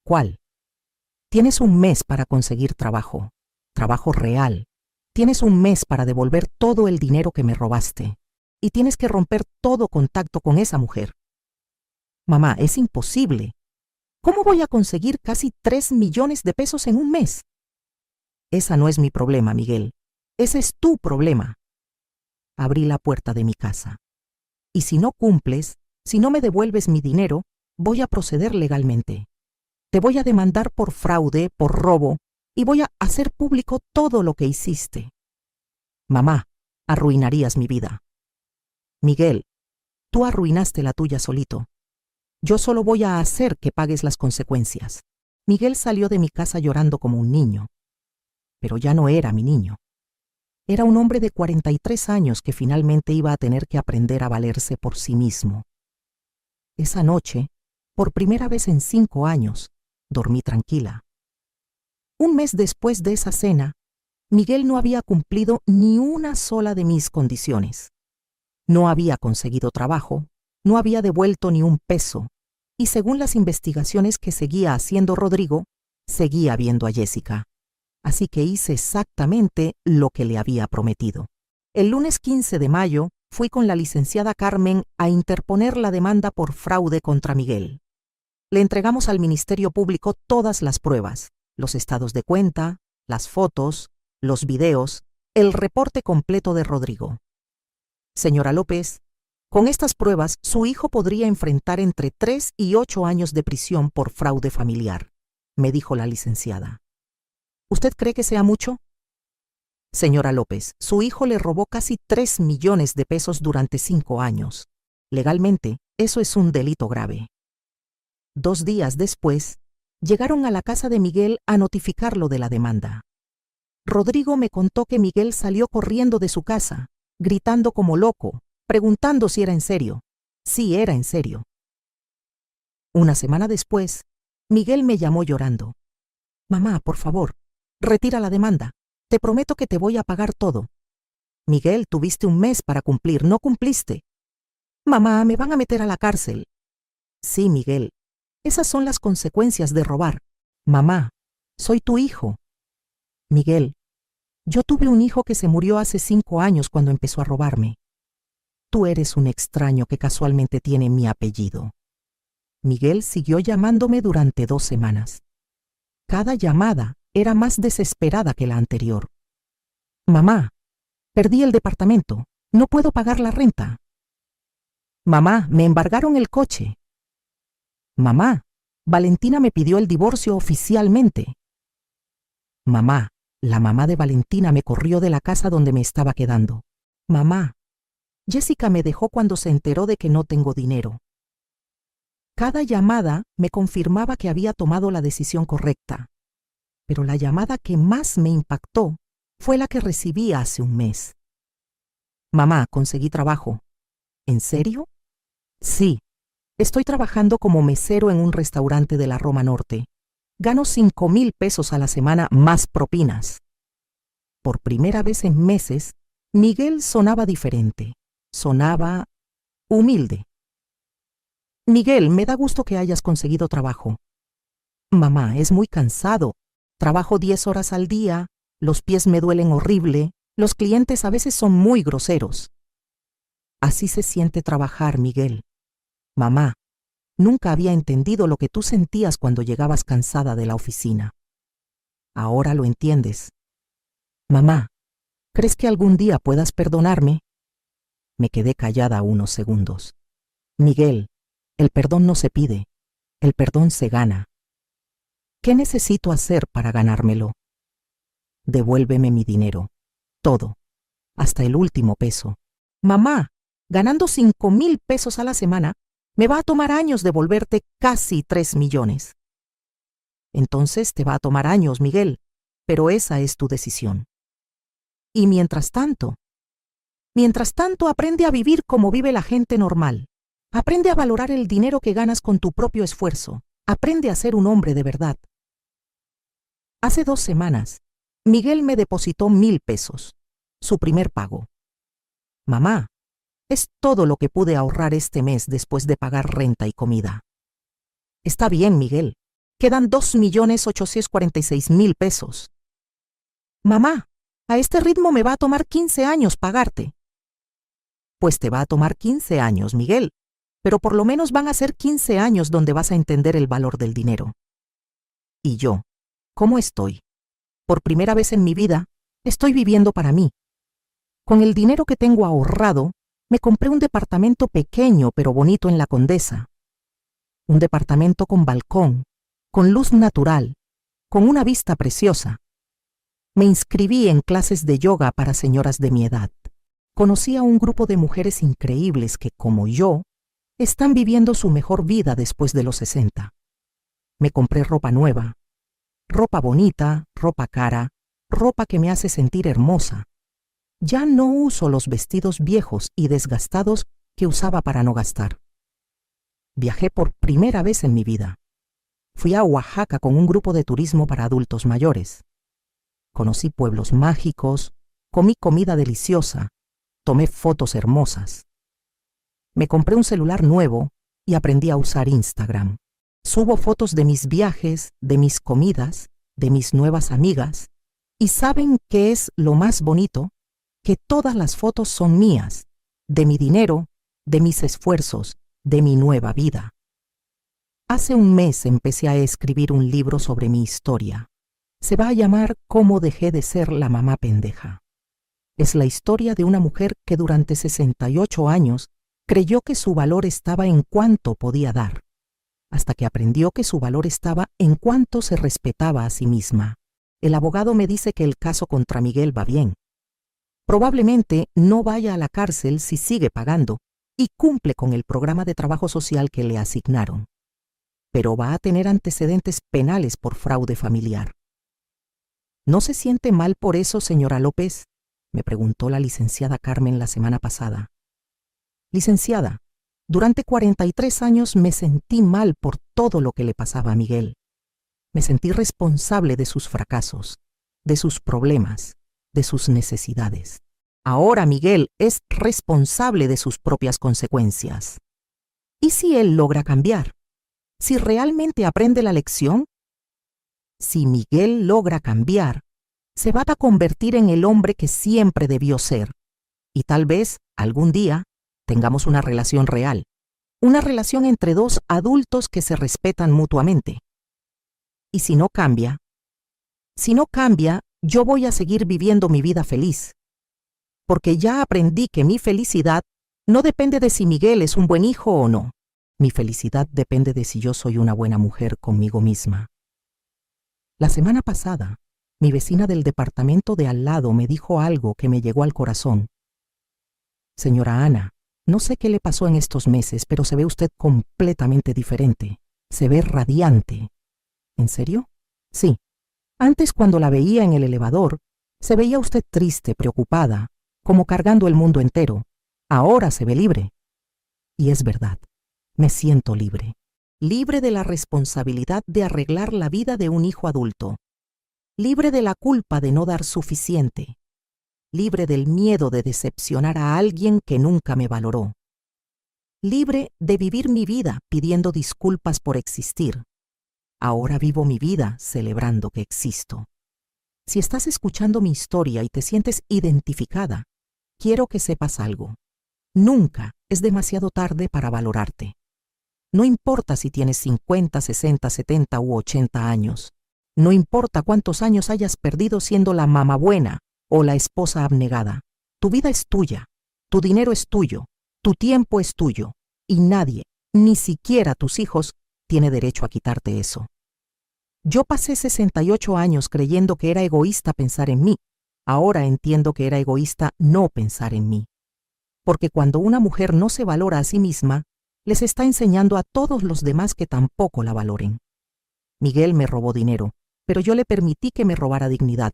¿Cuál? Tienes un mes para conseguir trabajo, trabajo real. Tienes un mes para devolver todo el dinero que me robaste, y tienes que romper todo contacto con esa mujer. Mamá, es imposible. ¿Cómo voy a conseguir casi 3 millones de pesos en un mes? Esa no es mi problema, Miguel. Ese es tu problema. Abrí la puerta de mi casa. Y si no cumples, si no me devuelves mi dinero, voy a proceder legalmente. Te voy a demandar por fraude, por robo, y voy a hacer público todo lo que hiciste. Mamá, arruinarías mi vida. Miguel, tú arruinaste la tuya solito. Yo solo voy a hacer que pagues las consecuencias. Miguel salió de mi casa llorando como un niño. Pero ya no era mi niño. Era un hombre de 43 años que finalmente iba a tener que aprender a valerse por sí mismo. Esa noche, por primera vez en 5 años, dormí tranquila. Un mes después de esa cena, Miguel no había cumplido ni una sola de mis condiciones. No había conseguido trabajo, no había devuelto ni un peso, y según las investigaciones que seguía haciendo Rodrigo, seguía viendo a Jessica. Así que hice exactamente lo que le había prometido. El lunes 15 de mayo fui con la licenciada Carmen a interponer la demanda por fraude contra Miguel. Le entregamos al Ministerio Público todas las pruebas, los estados de cuenta, las fotos, los videos, el reporte completo de Rodrigo. Señora López, con estas pruebas su hijo podría enfrentar entre 3 y 8 años de prisión por fraude familiar, me dijo la licenciada. ¿Usted cree que sea mucho? Señora López, su hijo le robó casi 3 millones de pesos durante 5 años. Legalmente, eso es un delito grave. 2 días después, llegaron a la casa de Miguel a notificarlo de la demanda. Rodrigo me contó que Miguel salió corriendo de su casa, gritando como loco, preguntando si era en serio. Sí, era en serio. Una semana después, Miguel me llamó llorando. Mamá, por favor, retira la demanda. Te prometo que te voy a pagar todo. Miguel, tuviste un mes para cumplir, no cumpliste. Mamá, me van a meter a la cárcel. Sí, Miguel, esas son las consecuencias de robar. Mamá, soy tu hijo. Miguel, yo tuve un hijo que se murió hace 5 años cuando empezó a robarme. Tú eres un extraño que casualmente tiene mi apellido. Miguel siguió llamándome durante 2 semanas. Cada llamada era más desesperada que la anterior. Mamá, perdí el departamento. No puedo pagar la renta. Mamá, me embargaron el coche. Mamá, Valentina me pidió el divorcio oficialmente. Mamá, la mamá de Valentina me corrió de la casa donde me estaba quedando. Mamá, Jessica me dejó cuando se enteró de que no tengo dinero. Cada llamada me confirmaba que había tomado la decisión correcta. Pero la llamada que más me impactó fue la que recibí hace un mes. Mamá, conseguí trabajo. ¿En serio? Sí, estoy trabajando como mesero en un restaurante de la Roma Norte. Gano 5,000 pesos a la semana más propinas. Por primera vez en meses, Miguel sonaba diferente. Sonaba humilde. Miguel, me da gusto que hayas conseguido trabajo. Mamá, es muy cansado. Trabajo 10 horas al día, los pies me duelen horrible, los clientes a veces son muy groseros. Así se siente trabajar, Miguel. Mamá, nunca había entendido lo que tú sentías cuando llegabas cansada de la oficina. Ahora lo entiendes. Mamá, ¿crees que algún día puedas perdonarme? Me quedé callada unos segundos. Miguel, el perdón no se pide, el perdón se gana. ¿Qué necesito hacer para ganármelo? Devuélveme mi dinero, todo, hasta el último peso. Mamá, ganando 5,000 pesos a la semana, me va a tomar años devolverte casi 3 millones. Entonces te va a tomar años, Miguel, pero esa es tu decisión. Y mientras tanto, aprende a vivir como vive la gente normal. Aprende a valorar el dinero que ganas con tu propio esfuerzo. Aprende a ser un hombre de verdad. Hace 2 semanas, Miguel me depositó 1,000 pesos, su primer pago. Mamá, es todo lo que pude ahorrar este mes después de pagar renta y comida. Está bien, Miguel. Quedan 2,846,000 pesos. Mamá, a este ritmo me va a tomar 15 años pagarte. Pues te va a tomar 15 años, Miguel, pero por lo menos van a ser 15 años donde vas a entender el valor del dinero. Y yo, ¿cómo estoy? Por primera vez en mi vida, estoy viviendo para mí. Con el dinero que tengo ahorrado, me compré un departamento pequeño pero bonito en La Condesa. Un departamento con balcón, con luz natural, con una vista preciosa. Me inscribí en clases de yoga para señoras de mi edad. Conocí a un grupo de mujeres increíbles que, como yo, están viviendo su mejor vida después de los 60. Me compré ropa nueva, ropa bonita, ropa cara, ropa que me hace sentir hermosa. Ya no uso los vestidos viejos y desgastados que usaba para no gastar. Viajé por primera vez en mi vida. Fui a Oaxaca con un grupo de turismo para adultos mayores. Conocí pueblos mágicos, comí comida deliciosa, tomé fotos hermosas. Me compré un celular nuevo y aprendí a usar Instagram. Subo fotos de mis viajes, de mis comidas, de mis nuevas amigas. ¿Y saben qué es lo más bonito? Que todas las fotos son mías, de mi dinero, de mis esfuerzos, de mi nueva vida. Hace un mes empecé a escribir un libro sobre mi historia. Se va a llamar Cómo dejé de ser la mamá pendeja. Es la historia de una mujer que durante 68 años creyó que su valor estaba en cuánto podía dar, hasta que aprendió que su valor estaba en cuánto se respetaba a sí misma. El abogado me dice que el caso contra Miguel va bien. Probablemente no vaya a la cárcel si sigue pagando y cumple con el programa de trabajo social que le asignaron, pero va a tener antecedentes penales por fraude familiar. ¿No se siente mal por eso, señora López?, me preguntó la licenciada Carmen la semana pasada. Licenciada, durante 43 años me sentí mal por todo lo que le pasaba a Miguel. Me sentí responsable de sus fracasos, de sus problemas, de sus necesidades. Ahora Miguel es responsable de sus propias consecuencias. ¿Y si él logra cambiar? ¿Si realmente aprende la lección? Si Miguel logra cambiar, se va a convertir en el hombre que siempre debió ser. Y tal vez, algún día, tengamos una relación real. Una relación entre dos adultos que se respetan mutuamente. ¿Y si no cambia? Si no cambia, yo voy a seguir viviendo mi vida feliz. Porque ya aprendí que mi felicidad no depende de si Miguel es un buen hijo o no. Mi felicidad depende de si yo soy una buena mujer conmigo misma. La semana pasada, mi vecina del departamento de al lado me dijo algo que me llegó al corazón. Señora Ana, no sé qué le pasó en estos meses, pero se ve usted completamente diferente. Se ve radiante. ¿En serio? Sí. Antes, cuando la veía en el elevador, se veía usted triste, preocupada, como cargando el mundo entero. Ahora se ve libre. Y es verdad, me siento libre. Libre de la responsabilidad de arreglar la vida de un hijo adulto. Libre de la culpa de no dar suficiente. Libre del miedo de decepcionar a alguien que nunca me valoró. Libre de vivir mi vida pidiendo disculpas por existir. Ahora vivo mi vida celebrando que existo. Si estás escuchando mi historia y te sientes identificada, quiero que sepas algo. Nunca es demasiado tarde para valorarte. No importa si tienes 50, 60, 70 u 80 años. No importa cuántos años hayas perdido siendo la mamá buena o la esposa abnegada. Tu vida es tuya, tu dinero es tuyo, tu tiempo es tuyo, y nadie, ni siquiera tus hijos, tiene derecho a quitarte eso. Yo pasé 68 años creyendo que era egoísta pensar en mí. Ahora entiendo que era egoísta no pensar en mí. Porque cuando una mujer no se valora a sí misma, les está enseñando a todos los demás que tampoco la valoren. Miguel me robó dinero, pero yo le permití que me robara dignidad.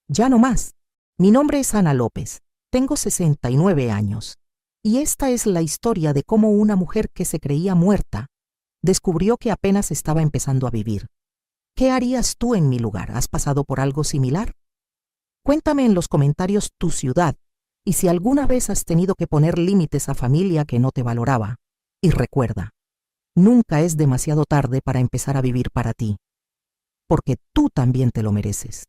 Ya no más. Mi nombre es Ana López. Tengo 69 años. Y esta es la historia de cómo una mujer que se creía muerta descubrió que apenas estaba empezando a vivir. ¿Qué harías tú en mi lugar? ¿Has pasado por algo similar? Cuéntame en los comentarios tu ciudad y si alguna vez has tenido que poner límites a familia que no te valoraba. Y recuerda, nunca es demasiado tarde para empezar a vivir para ti, porque tú también te lo mereces.